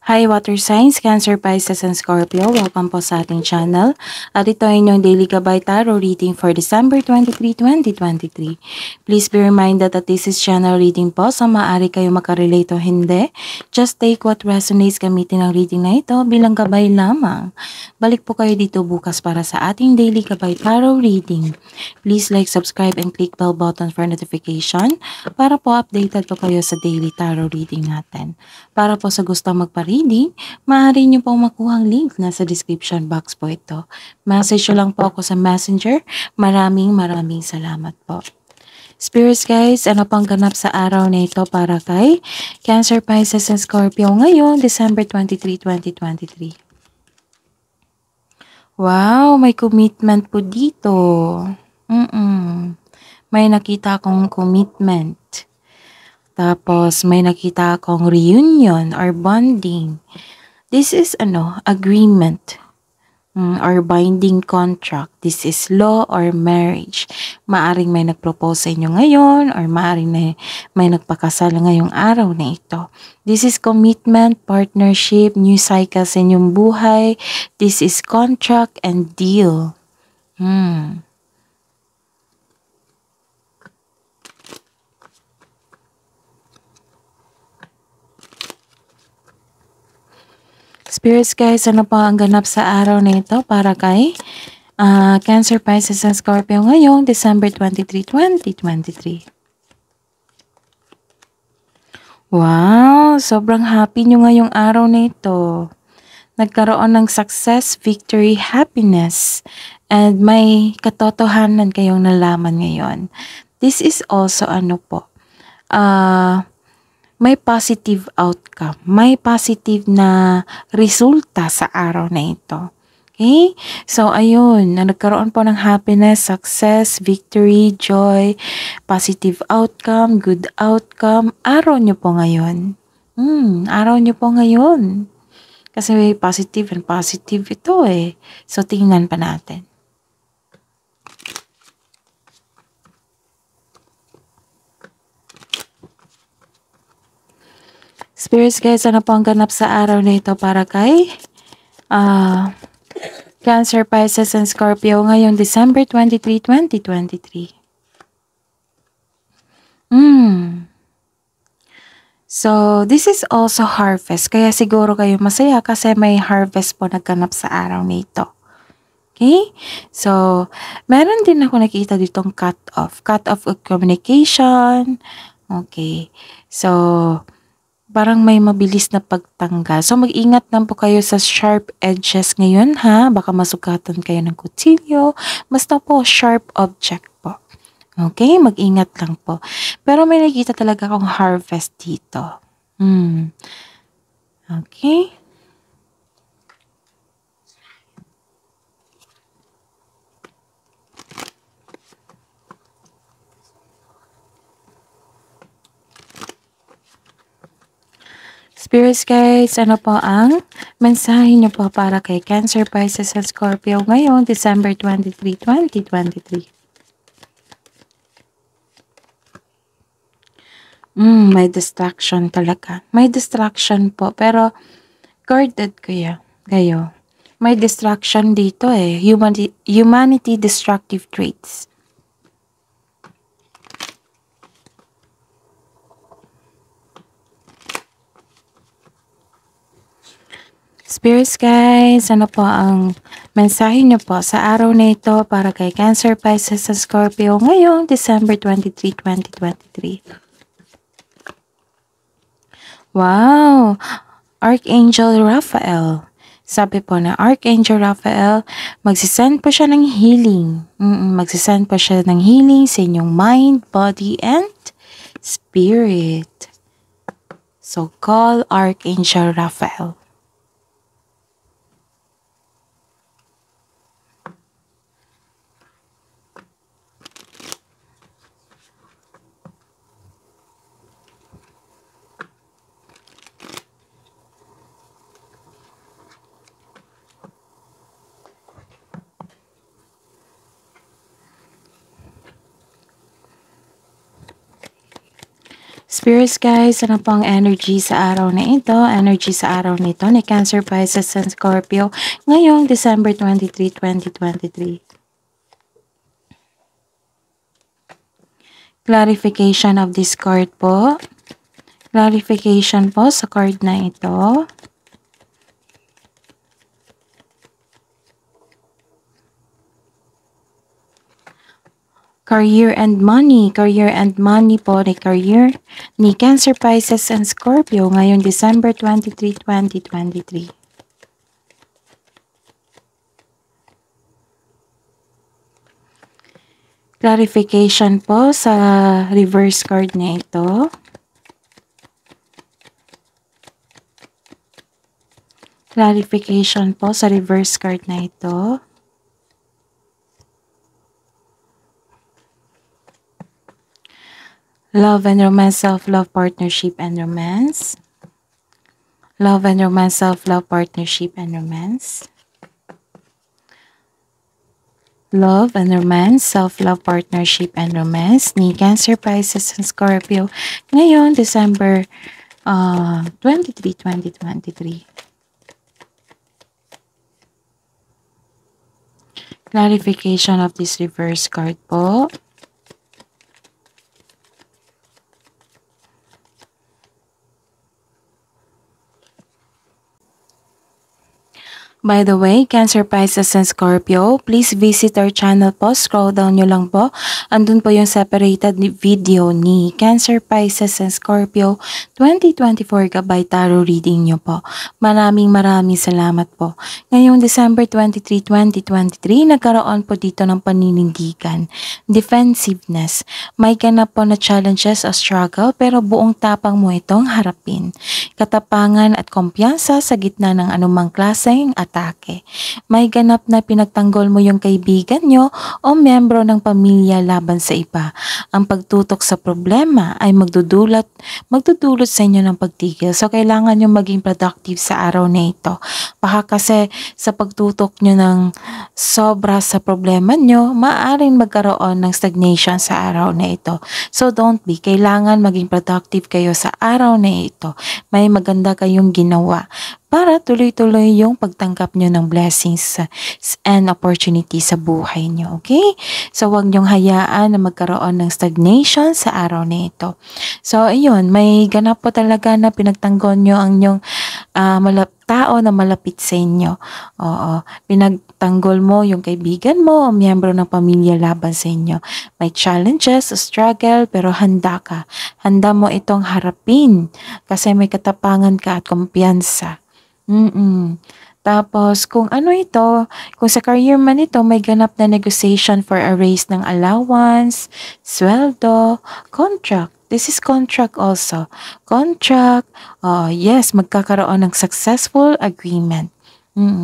Hi Water Signs, Cancer, Pisces, and Scorpio. Welcome po sa ating channel. At ito ay inyong Daily Gabay Tarot reading for December 23, 2023. Please be reminded that this is channel reading po, so maaari kayo makarelate o hindi. Just take what resonates, gamitin ang reading na ito bilang gabay lamang. Balik po kayo dito bukas para sa ating Daily Gabay Tarot reading. Please like, subscribe, and click bell button for notification para po updated po kayo sa daily tarot reading natin. Para po sa gustong magpa-reading, maaari nyo pong makuha ang link na sa description box po ito. Message nyo lang po ako sa messenger. Maraming salamat po. Spirits guys, ano pang ganap sa araw na ito para kay Cancer, Pisces, and Scorpio ngayong December 23, 2023? Wow, may commitment po dito. May nakita akong commitment. Tapos, may nakita akong reunion or bonding. This is agreement or binding contract. This is law or marriage. Maaring may nagpropose sa inyo ngayon or maaring may nagpakasal ngayong araw na ito. This is commitment, partnership, new cycle sa inyong buhay. This is contract and deal. Spirits guys, ano pa ang ganap sa araw na ito para kay Cancer, Pisces, and Scorpio ngayong December 23, 2023? Wow! Sobrang happy nyo ngayong araw na ito. Nagkaroon ng success, victory, happiness, and may katotohanan kayong nalaman ngayon. This is also may positive outcome, may positive na resulta sa araw na ito. Okay? So, ayun, nagkaroon po ng happiness, success, victory, joy, positive outcome, good outcome. Araw nyo po ngayon. Araw nyo po ngayon. Kasi may positive and positive ito eh. So, tingnan pa natin. Spirits guys, ano po ang ganap sa araw na ito para kay Cancer, Pisces, and Scorpio ngayong December 23, 2023? So, this is also harvest. Kaya siguro kayo masaya kasi may harvest po nagganap sa araw na ito. Okay? So, meron din ako nakita ditong cut off. Cut off of communication. Okay. So, parang may mabilis na pagtanggal. So, mag-ingat lang po kayo sa sharp edges ngayon, ha? Baka masugatan kayo ng kutsilyo. Basta po, sharp object po. Okay? Mag-ingat lang po. Pero may nakita talaga akong harvest dito. Okay? Spirits guys, ano po ang mensahe niyo po para kay Cancer, Pisces, and Scorpio ngayong December 23, 2023? May distraction talaga. May distraction po, pero guarded kayo. May distraction dito eh. Humanity destructive traits. Spirits guys, ano po ang mensahe niyo po sa araw na ito para kay Cancer, Pisces, and Scorpio ngayong December 23, 2023? Wow! Archangel Raphael. Sabi po na Archangel Raphael, magsisend po siya ng healing. Magsisend po siya ng healing sa inyong mind, body, and spirit. So, call Archangel Raphael. Spirits guys, ano po ang energy sa araw na ito? Energy sa araw na ito ni Cancer, Pisces, and Scorpio ngayong December 23, 2023. Clarification of this card po. Clarification po sa card na ito. Career and money. Career and money po ni career ni Cancer, Pisces, and Scorpio ngayong December 23, 2023. Clarification po sa reverse card na ito. Clarification po sa reverse card na ito. Love and romance, self-love, partnership, and romance. Love and romance, self-love, partnership, and romance. Love and romance, self-love, partnership, and romance ni Cancer, Pisces, and Scorpio ngayon, December 23, 2023. Clarification of this reverse card po. By the way, Cancer, Pisces, and Scorpio, please visit our channel po. Scroll down nyo lang po. Andun po yung separated video ni Cancer, Pisces, and Scorpio 2024 gabay tarot reading nyo po. Maraming salamat po. Ngayong December 23, 2023, nagkaroon po dito ng paninindigan. Defensiveness. May ganap po na challenges o struggle pero buong tapang mo itong harapin. Katapangan at kumpiyansa sa gitna ng anumang klaseng atake. May ganap na pinagtanggol mo yung kaibigan nyo o miyembro ng pamilya laban sa iba. Ang pagtutok sa problema ay magdudulot sa inyo ng pagtigil. So, kailangan nyo maging productive sa araw na ito. Baka kasi sa pagtutok nyo ng sobra sa problema nyo, maaaring magkaroon ng stagnation sa araw na ito. So, don't be. Kailangan maging productive kayo sa araw na ito. May maganda kayong ginawa para tuloy-tuloy yung pagtanggap nyo ng blessings and opportunity sa buhay nyo. Okay? So, huwag nyong hayaan na magkaroon ng stagnation sa araw na ito. So, ayun, may ganap po talaga na pinagtanggol nyo ang inyong tao na malapit sa inyo. Oo, pinagtanggol mo yung kaibigan mo o miyembro ng pamilya laban sa inyo. May challenges, struggle, pero handa ka. Handa mo itong harapin kasi may katapangan ka at kumpiyansa. Tapos, kung ano ito, kung sa career man ito, may ganap na negotiation for a raise ng allowance, sweldo, contract. This is contract also. Contract, yes, magkakaroon ng successful agreement.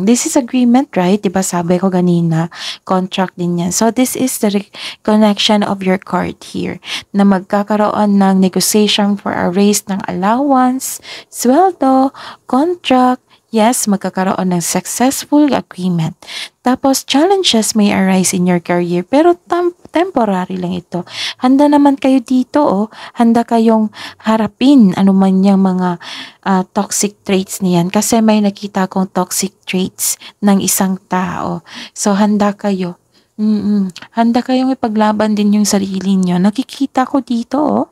This is agreement, right? Diba sabi ko ganina, contract din yan. So, this is the connection of your card here na magkakaroon ng negotiation for a raise ng allowance, sweldo, contract. Yes, magkakaroon ng successful agreement. Tapos, challenges may arise in your career, pero temporary lang ito. Handa naman kayo dito, oh. Handa kayong harapin anuman yung mga toxic traits niyan. Kasi may nakita akong toxic traits ng isang tao. So, handa kayo. Handa kayong ipaglaban din yung sarili nyo. Nakikita ko dito, oh,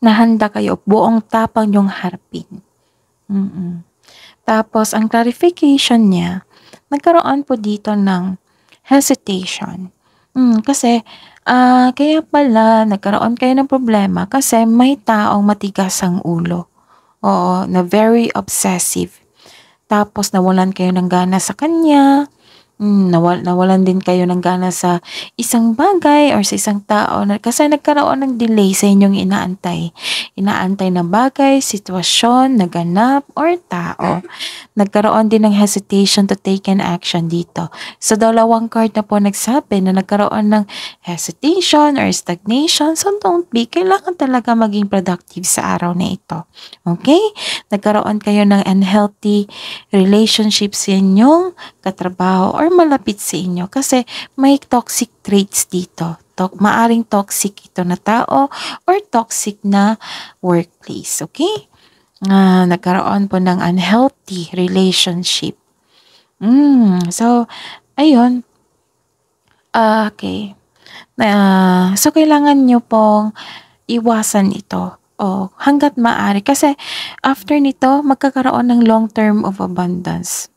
na handa kayo. Buong tapang yung harapin. Tapos, ang clarification niya, nagkaroon po dito ng hesitation. Kasi, kaya pala nagkaroon kayo ng problema kasi may taong matigas ang ulo. Oo, na very obsessive. Tapos, nawalan kayo ng gana sa kanya. Nawalan din kayo ng gana sa isang bagay or sa isang tao kasi nagkaroon ng delay sa inyong inaantay. Inaantay na bagay, sitwasyon, naganap, or tao. Nagkaroon din ng hesitation to take an action dito. Sa dalawang card na po nagsabi na nagkaroon ng hesitation or stagnation, so don't be. Kailangan talaga maging productive sa araw na ito. Okay? Nagkaroon kayo ng unhealthy relationships sa inyong katrabaho or malapit sa inyo kasi may toxic traits dito. maaring toxic ito na tao or toxic na workplace. Okay? Nagkaroon po ng unhealthy relationship. So, ayun. Okay. So, kailangan nyo pong iwasan ito. Hanggat maaari. Kasi, after nito, magkakaroon ng long term of abundance.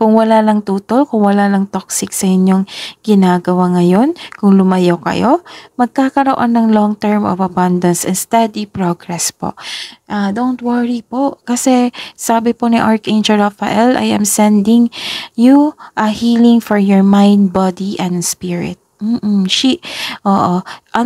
Kung wala lang tutol, kung wala lang toxic sa inyong ginagawa ngayon, kung lumayo kayo, magkakaroon ng long term of abundance and steady progress po. Don't worry po, kasi sabi po ni Archangel Raphael, I am sending you a healing for your mind, body, and spirit. An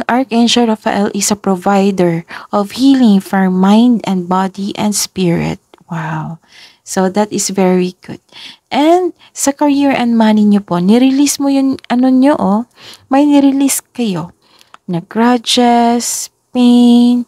Archangel Raphael is a provider of healing for mind and body and spirit. Wow. So, that is very good. And, sa career and money nyo po, nirelease mo yung nyo, may nirelease kayo. Na grudges, pain,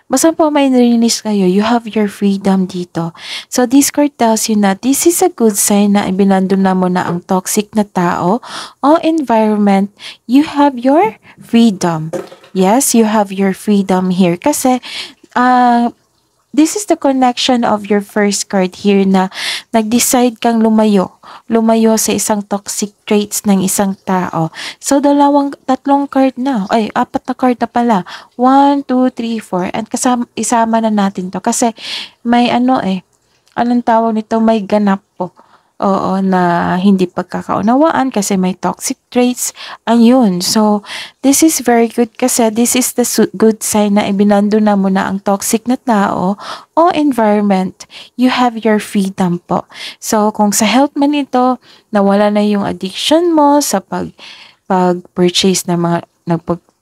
basta po may nirelease kayo, you have your freedom dito. So, this card tells you na this is a good sign na ibinando na mo na ang toxic na tao o environment. You have your freedom. Yes, you have your freedom here. Kasi, this is the connection of your first card here na nag-decide kang lumayo sa isang toxic traits ng isang tao. So, tatlong card na. Apat na card na pala. 1, 2, 3, 4. And isama na natin to. Kasi may anong tawag nito? May ganap po. Na hindi pagkakaunawaan kasi may toxic traits. Ayun. So, this is very good kasi this is the good sign na ibinando na mo na ang toxic na tao o environment. You have your freedom po. So, kung sa health man ito, nawala na yung addiction mo sa pag-purchase ng mga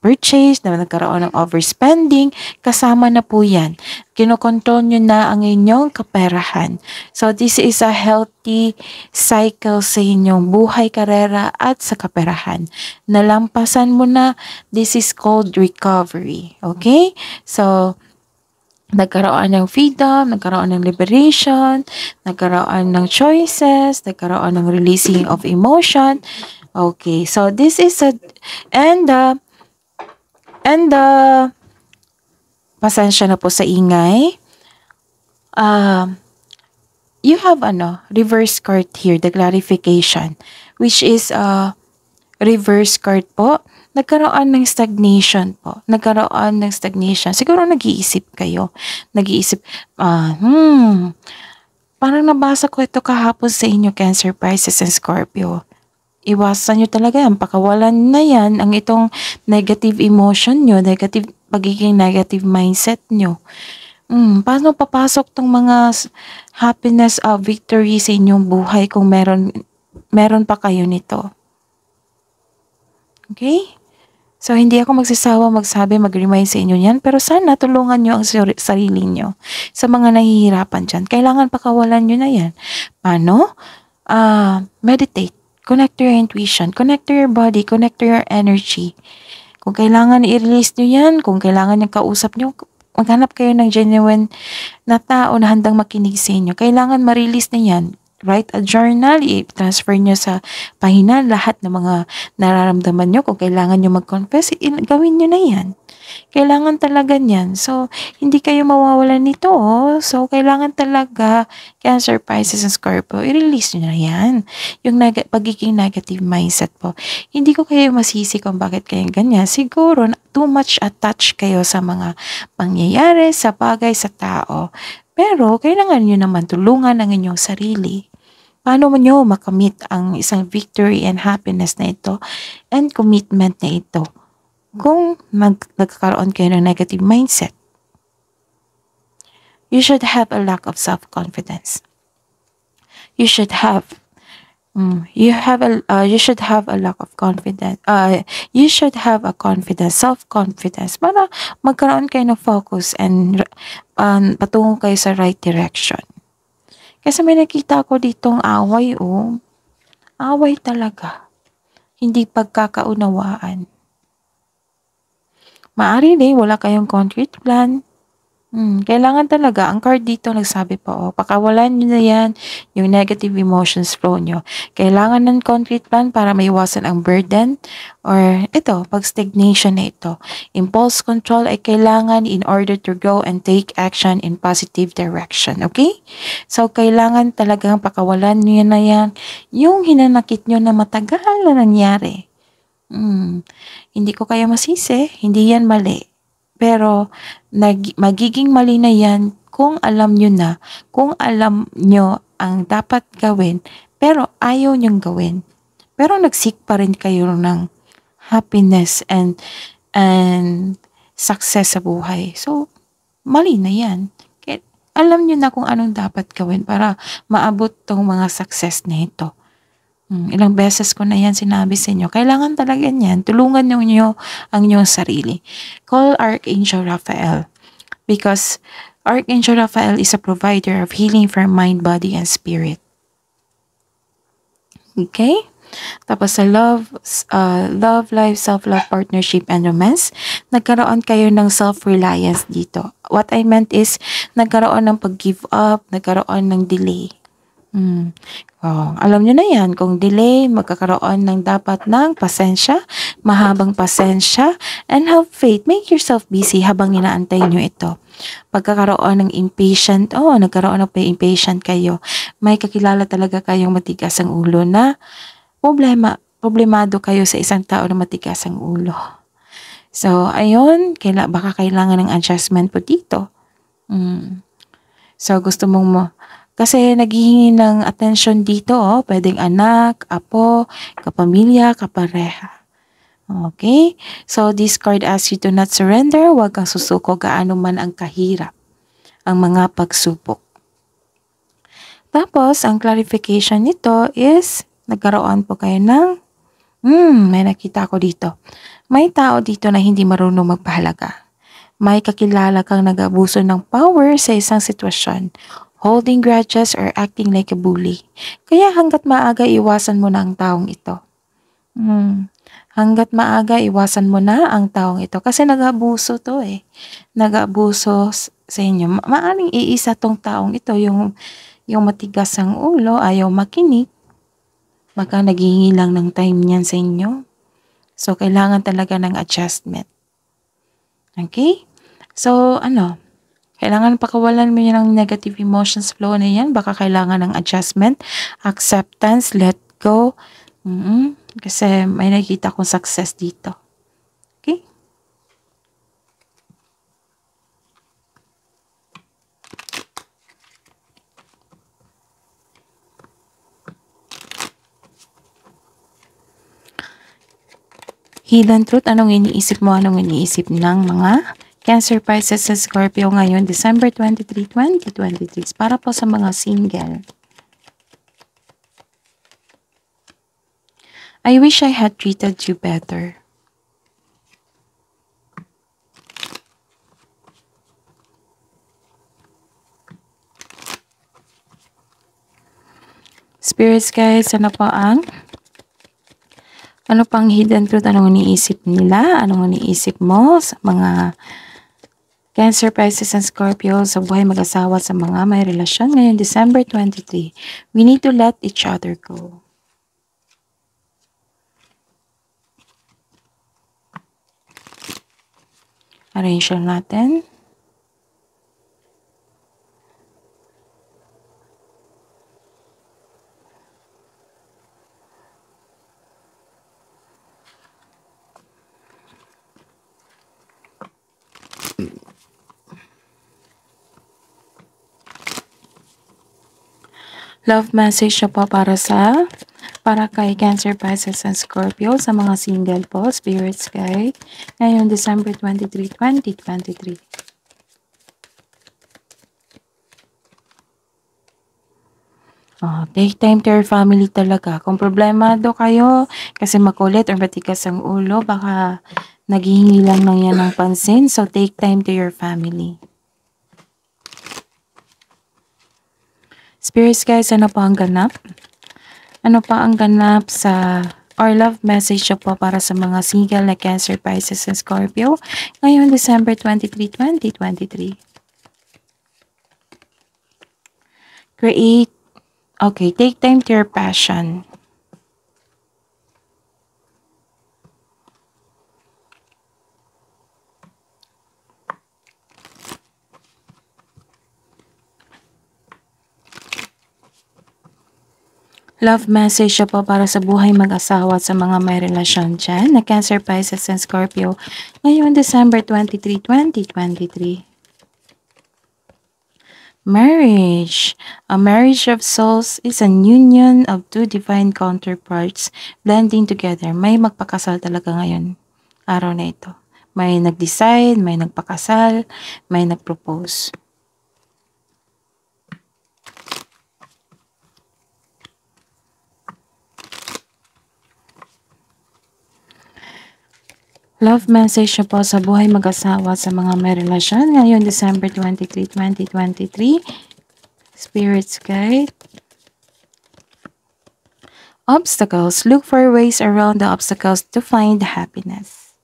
purchase, na nagkaroon ng overspending, kasama na po yan. Kinokontrol nyo na ang inyong kaperahan. So, this is a healthy cycle sa inyong buhay, karera, at sa kaperahan. Nalampasan mo na, this is called recovery. Okay? So, nagkaroon ng freedom, nagkaroon ng liberation, nagkaroon ng choices, nagkaroon ng releasing of emotion. Okay, so this is pasensya na po sa ingay. You have reverse card here, the clarification, which is reverse card po. Nagkaroon ng stagnation po. Siguro nag-iisip kayo. Parang nabasa ko ito kahapon sa inyo, Cancer, Pisces, and Scorpio. Iwasan nyo talaga yan. Pakawalan na yan ang itong negative emotion nyo, pagiging negative mindset nyo. Paano papasok tong mga happiness, victory sa inyong buhay kung meron pa kayo nito? Okay? So, hindi ako mag-remind sa inyo yan, pero sana tulungan nyo ang sarili nyo sa mga nahihirapan dyan. Kailangan pakawalan nyo na yan. Paano? Meditate. Connect to your intuition, connect to your body, connect to your energy. Kung kailangan i-release nyo yan, kung kailangan yung kausap nyo, maghanap kayo ng genuine na tao na handang makinig sa inyo. Kailangan ma-release na yan. Write a journal, i-transfer nyo sa pahina lahat ng mga nararamdaman nyo. Kung kailangan nyo mag-confess, gawin nyo na yan. Kailangan talaga niyan. So, hindi kayo mawawalan nito. So, kailangan talaga, Cancer, Pisces, and Scorpio, i-release nyo na yan. Yung pagiging negative mindset po. Hindi ko kayo masisi kung bakit kayo ganyan. Siguro, too much attached kayo sa mga pangyayari, sa bagay, sa tao. Pero, kailangan nyo naman tulungan ang inyong sarili. Paano mo nyo makamit ang isang victory and happiness na ito and commitment na ito? Kung nagkakaroon kayo ng negative mindset, you should have a lack of self-confidence. You should have a lack of confidence. You should have a self-confidence para magkaroon kayo ng focus and patungo kayo sa right direction. Kasi may nakita ko ditong away, away talaga. Hindi pagkakaunawaan. Maari din, wala kayong concrete plan. Kailangan talaga, ang card dito nagsabi po, pakawalan nyo na yan, yung negative emotions flow nyo. Kailangan ng concrete plan para maiwasan ang burden or ito, pag stagnation na ito. Impulse control ay kailangan in order to grow and take action in positive direction. Okay? So, kailangan talagang pakawalan nyo na yan, yung hinanakit nyo na matagal na nangyari. Hindi ko kayo masisi, hindi yan mali. Pero magiging mali na yan kung alam nyo ang dapat gawin, pero ayaw nyong gawin. Pero nagsik pa rin kayo ng happiness and success sa buhay. So, mali na yan. Kaya, alam nyo na kung anong dapat gawin para maabot tong mga success na ito. Ilang beses ko na yan sinabi sa inyo. Kailangan talaga yan. Tulungan nyo ang inyong sarili. Call Archangel Raphael. Because Archangel Raphael is a provider of healing for mind, body, and spirit. Okay? Tapos sa love, life, self-love, partnership, and romance, nagkaroon kayo ng self-reliance dito. What I meant is, nagkaroon ng pag-give up, nagkaroon ng delay. Alam nyo na yan, kung delay, magkakaroon ng dapat ng pasensya, mahabang pasensya, and have faith. Make yourself busy habang inaantay nyo ito. Pagkakaroon ng impatient, nagkaroon ng impatient kayo. May kakilala talaga kayong matigas ang ulo na problemado kayo sa isang tao na matigas ang ulo. So, ayun, baka kailangan ng adjustment po dito. So, gusto mong kasi naghihingi ng attention dito, pwedeng anak, apo, kapamilya, kapareha. Okay? So, this card asks you to not surrender, huwag kang susuko gaano man ang kahirap, ang mga pagsubok. Tapos, ang clarification nito is, nagkaroon po kayo ng, may nakita ko dito. May tao dito na hindi marunong magpahalaga. May kakilala kang nag-abuso ng power sa isang sitwasyon, holding grudges or acting like a bully. Kaya hanggat maaga, iwasan mo na ang taong ito. Hanggat maaga, iwasan mo na ang taong ito. Kasi nag-abuso to Nag-abuso sa inyo. Maaring iisa tong taong ito, yung matigas ang ulo, ayaw makinig. Baka naghihingi lang ng time niyan sa inyo. So, kailangan talaga ng adjustment. Okay? So, kailangan pakawalan mo yan ng negative emotions flow na yan. Baka kailangan ng adjustment, acceptance, let go. Kasi may nakikita kong success dito. Okay? Hidden truth, anong iniisip mo? Anong iniisip ng mga Cancer, Pisces, and Scorpio ngayon, December 23, 2023. Para po sa mga single. I wish I had treated you better. Spirits guys, ano pang hidden truth? Anong iniisip nila? Anong iniisip mo sa mga Cancer, Pisces, and Scorpio sa buhay mag-asawa sa mga may relasyon ngayon December 23. We need to let each other go. Arrange natin. Love message siya po para kay Cancer, Pisces, and Scorpio sa mga single po, Spirits Guide, ngayon December 23, 2023. Take time to your family talaga. Kung problemado kayo kasi makulit or matigas ang ulo, baka naghihingi lang ng yan ng pansin. So, take time to your family. Spirits guys, ano pa ang ganap? Ano pa ang ganap sa or love message po para sa mga single na Cancer, Pisces, and Scorpio ngayon December 23, 2023? Create, okay, take time to your passion. Love message siya po para sa buhay mag-asawa at sa mga may relasyon dyan na Cancer, Pisces, and Scorpio ngayong December 23, 2023. Marriage. A marriage of souls is an union of two divine counterparts blending together. May magpakasal talaga ngayon, araw na ito. May nag-decide, may nagpakasal, may nag-propose. Love message po sa buhay mag-asawa sa mga may relasyon ngayon December 23, 2023. Spirits guide. Obstacles. Look for ways around the obstacles to find happiness.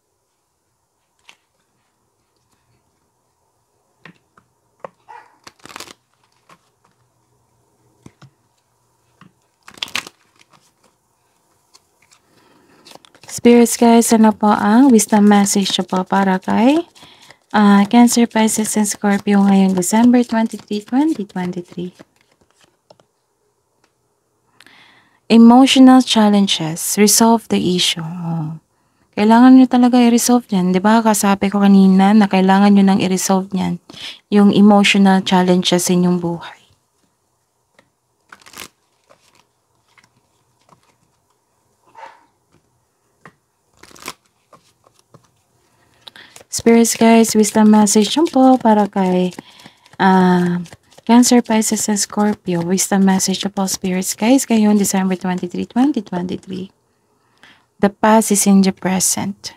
Spirits guys, ano po ang wisdom message po para kay Cancer, Pisces, and Scorpio ngayong December 23, 2023. Emotional challenges. Resolve the issue. Kailangan nyo talaga i-resolve yan. Diba? Kasabi ko kanina na kailangan nyo nang i-resolve yan. Yung emotional challenges sa inyong buhay. Spirits guys, wisdom message po para kay Cancer, Pisces, and Scorpio. Wisdom message po, Spirits guys, ngayon December 23, 2023. The past is in the present.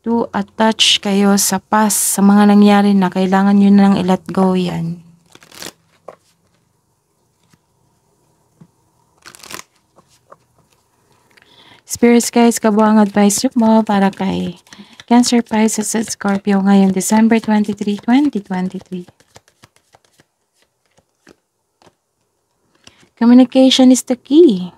To attach kayo sa past, sa mga nangyari na kailangan nyo nang i-let go yan. Spirits guys, kabuang advice mo para kay Cancer, Pisces, at Scorpio ngayong December 23, 2023. Communication is the key.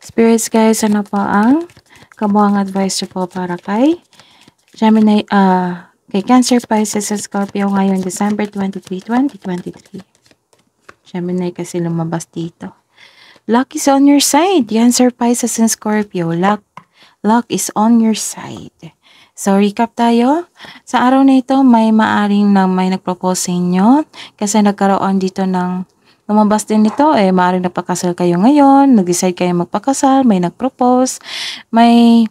Spirits guys, ano po ang kabuang advice po para kay Gemini, kay Cancer, Pisces, and Scorpio ngayong December 23, 2023. Gemini kasi lumabas dito. Luck is on your side. Cancer, Pisces, and Scorpio. Luck is on your side. So, recap tayo. Sa araw na ito, may maaring may nag-propose sa inyo. Kasi nagkaroon dito ng lumabas din nito. Maaring nagpakasal kayo ngayon. Nag-decide kayo magpakasal. May nag-propose. May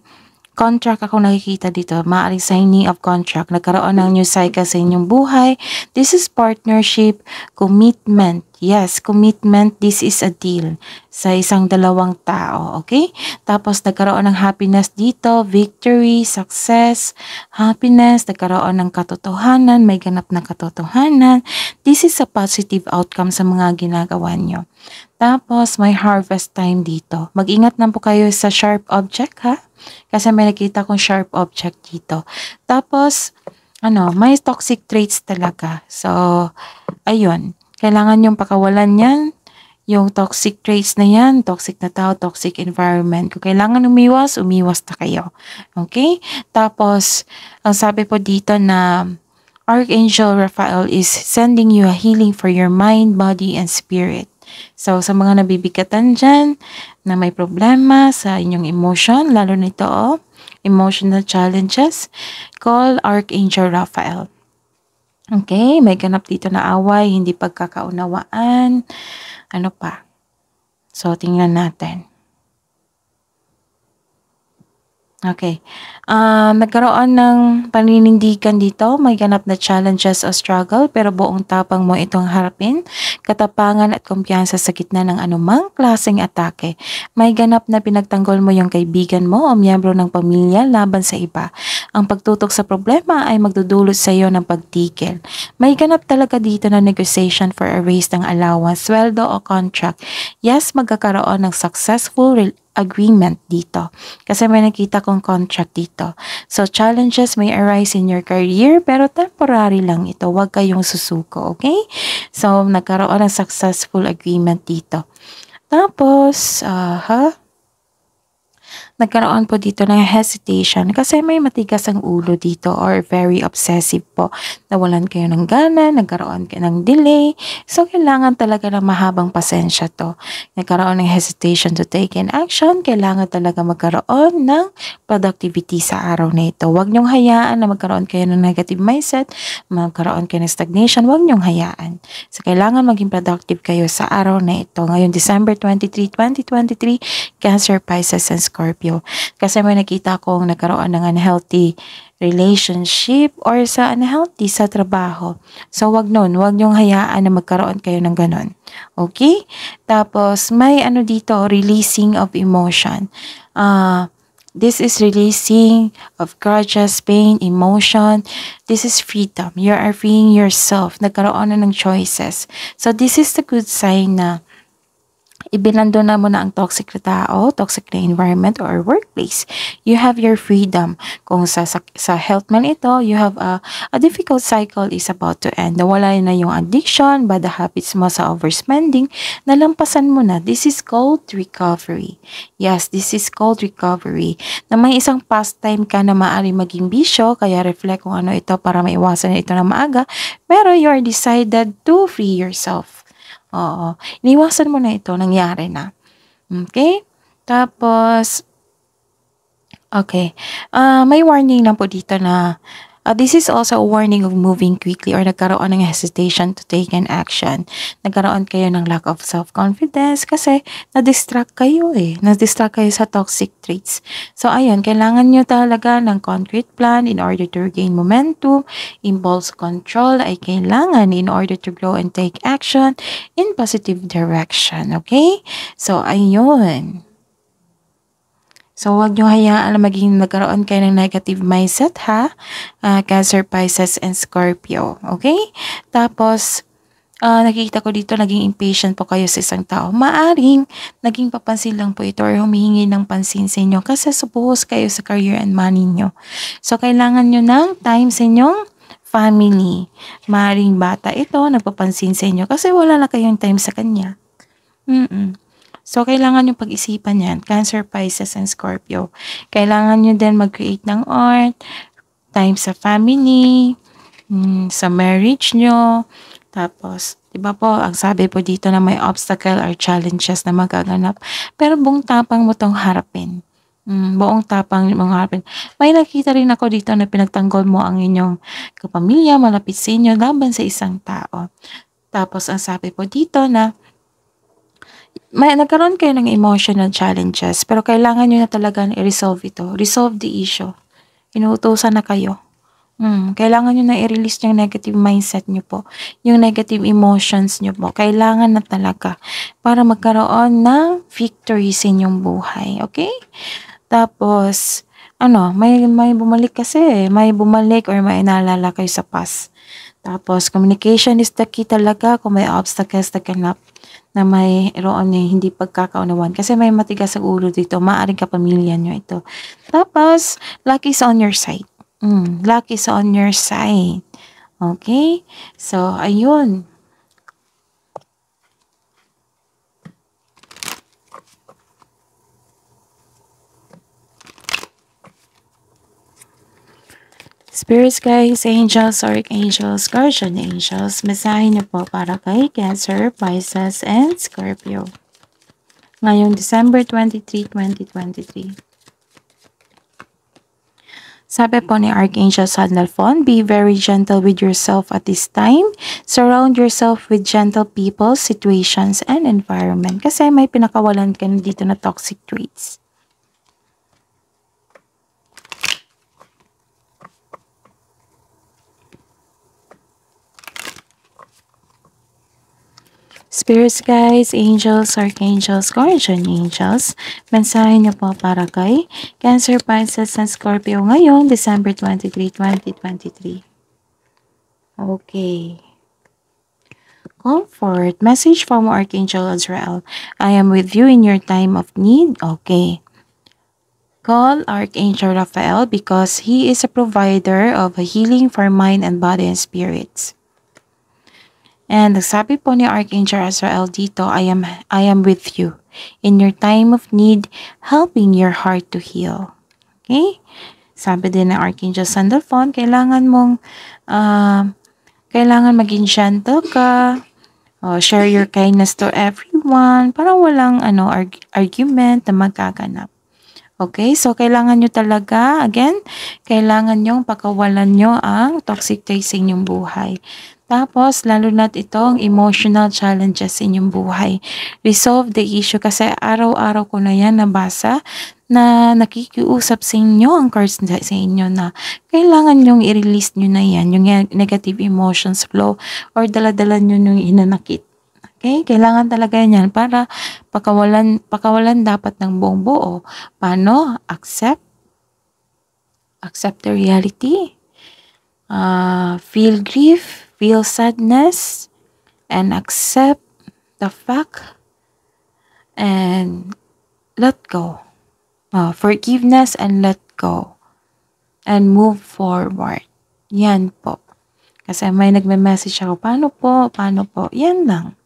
contract ako nakikita dito. Maaaring signing of contract. Nagkaroon ng new cycle sa inyong buhay. This is partnership, commitment. Yes, commitment. This is a deal sa isang dalawang tao. Okay? Tapos nagkaroon ng happiness dito. Victory, success, happiness. Nagkaroon ng katotohanan. May ganap na katotohanan. This is a positive outcome sa mga ginagawa nyo. Tapos may harvest time dito. Mag-ingat lang po kayo sa sharp object ha. Kasi may nakita kong sharp object dito. Tapos, may toxic traits talaga. So, ayun. Kailangan yung pakawalan yan. Yung toxic traits na yan, toxic na tao, toxic environment. Kung kailangan umiwas na kayo. Okay? Tapos, ang sabi po dito na Archangel Raphael is sending you a healing for your mind, body, and spirit. So, sa mga nabibigatan dyan na may problema sa inyong emotion, lalo nito, emotional challenges, call Archangel Raphael. Okay, may ganap dito na away, hindi pagkakaunawaan, ano pa. So, tingnan natin. Okay. Nagkaroon ng paninindigan dito. May ganap na challenges o struggle pero buong tapang mo itong harapin. Katapangan at kumpiyansa sa gitna ng anumang klaseng atake. May ganap na pinagtanggol mo yung kaibigan mo o miyembro ng pamilya laban sa iba. Ang pagtutok sa problema ay magdudulot sa iyo ng pagtigil. May ganap talaga dito na negotiation for a raise ng allowance, sweldo o contract. Yes, magkakaroon ng successful agreement dito. Kasi may nakita kong contract dito. So, challenges may arise in your career pero temporary lang ito. Huwag kayong susuko, okay? So, nagkaroon ng successful agreement dito. Tapos, nagkaroon po dito ng hesitation kasi may matigas ang ulo dito or very obsessive po. Nawalan kayo ng gana, nagkaroon kayo ng delay. So, kailangan talaga ng mahabang pasensya to. Nagkaroon ng hesitation to take in action. Kailangan talaga magkaroon ng productivity sa araw na ito. Huwag niyong hayaan na magkaroon kayo ng negative mindset, magkaroon kayo ng stagnation. Huwag niyong hayaan. So, kailangan maging productive kayo sa araw na ito. Ngayon, December 23, 2023, Cancer, Pisces, and Scorpio. Kasi may nakita kong nagkaroon ng unhealthy relationship or sa unhealthy sa trabaho. So, wag niyong hayaan na magkaroon kayo ng ganon. Okay? Tapos, may ano dito, releasing of emotion. This is releasing of grudges, pain, emotion. This is freedom. You are freeing yourself. Nagkaroon na ng choices. So, this is the good sign na ibinando na mo na ang toxic na tao, toxic na environment or workplace. You have your freedom. Kung sa health man ito, you have a difficult cycle is about to end. Nawala na yung addiction, bad habits mo sa overspending, nalampasan mo na. This is called recovery. Yes, this is called recovery. Na may isang pastime ka na maaari maging bisyo, kaya reflect kung ano ito para maiwasan ito na maaga, pero you are decided to free yourself. Oo. Iniwasan mo na ito. Nangyari na. Okay? Tapos, okay. May warning lang po dito na this is also a warning of moving quickly or nagkaroon ng hesitation to take an action. Nagkaroon kayo ng lack of self-confidence kasi na-distract kayo Na-distract kayo sa toxic traits. So, ayun, kailangan nyo talaga ng concrete plan in order to regain momentum. Impulse control ay kailangan in order to grow and take action in positive direction. Okay? So, ayun. So, huwag nyo hayaan na nagkaroon kayo ng negative mindset, ha? Cancer, Pisces, and Scorpio. Okay? Tapos, nakikita ko dito, naging impatient po kayo sa isang tao. Maaring, naging papansin lang po ito or humihingi ng pansin sa inyo kasi suppose kayo sa career and money nyo. So, kailangan nyo ng time sa inyong family. Maaring bata ito, nagpapansin sa inyo kasi wala na kayong time sa kanya. So, kailangan nyo pag-isipan yan. Cancer, Pisces, and Scorpio. Kailangan nyo din mag-create ng art, time sa family, sa marriage nyo. Tapos, diba po, ang sabi po dito na may obstacle or challenges na magaganap. Pero buong tapang mo tong harapin. Buong tapang mong harapin. May nakita rin ako dito na pinagtanggol mo ang inyong kapamilya, malapit sa inyo, laban sa isang tao. Tapos, ang sabi po dito na nagkaroon kayo ng emotional challenges, pero kailangan nyo na talaga i-resolve ito. Resolve the issue. Inuutosan na kayo. Kailangan nyo na i-release yung negative mindset nyo po. Yung negative emotions nyo po. Kailangan na talaga para magkaroon ng victory sa inyong buhay. Okay? Tapos, may bumalik kasi. May bumalik or may naalala kayo sa past. Tapos, communication is the key talaga kung may obstacles na ganap na may roon hindi pagkakaunawan. Kasi may matigas sa ulo dito. Maaring kapamilya nyo ito. Tapos, luck is on your side. Luck is on your side. Okay? So, ayun. Spirits, guys, angels, archangels, guardian angels, mensahe niyo po para kay Cancer, Pisces, and Scorpio. Ngayong December 23, 2023. Sabi po ni Archangel Sandalphon, be very gentle with yourself at this time. Surround yourself with gentle people, situations, and environment. Kasi may pinakawalan ka dito na toxic traits. Spirits guides, angels, archangels, guardian angels, mensahe niyo po para kay Cancer, Pisces, and Scorpio ngayong December 23, 2023. Okay. Comfort. Message from Archangel Azrael. I am with you in your time of need. Okay. Call Archangel Raphael because he is a provider of healing for mind and body and spirits. And sabi po ni Archangel Azrael dito, I am with you in your time of need, helping your heart to heal. Okay? Sabi din ng Archangel Sandalphon, kailangan maging gentle ka, share your kindness to everyone, parang walang argument na magkaganap. Okay, so kailangan nyo talaga, again, kailangan nyong pakawalan nyo ang toxic traits sa inyong buhay. Tapos, lalo na't itong emotional challenges sa inyong buhay. Resolve the issue kasi araw-araw ko na yan nabasa na nakikiusap sa inyo ang cards sa inyo na kailangan nyong i-release nyo na yan, yung negative emotions flow or dala-dala nyo yung hinanakit. Okay? Kailangan talaga yan para pakawalan dapat ng buong buo. Paano? Accept the reality. Feel grief, feel sadness, and accept the fact and let go. Forgiveness and let go. And move forward. Yan po. Kasi may nagme-message ako, paano po? Yan lang.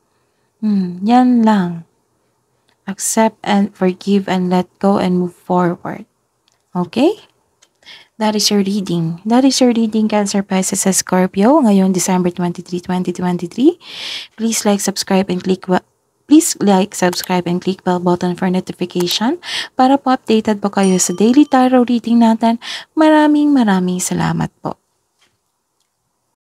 Yan lang. Accept and forgive and let go and move forward. Okay? That is your reading. Cancer, Pisces, and Scorpio ngayong December 23, 2023. Please like, subscribe, and click bell button for notification para po updated po kayo sa daily tarot reading natin. Maraming salamat po.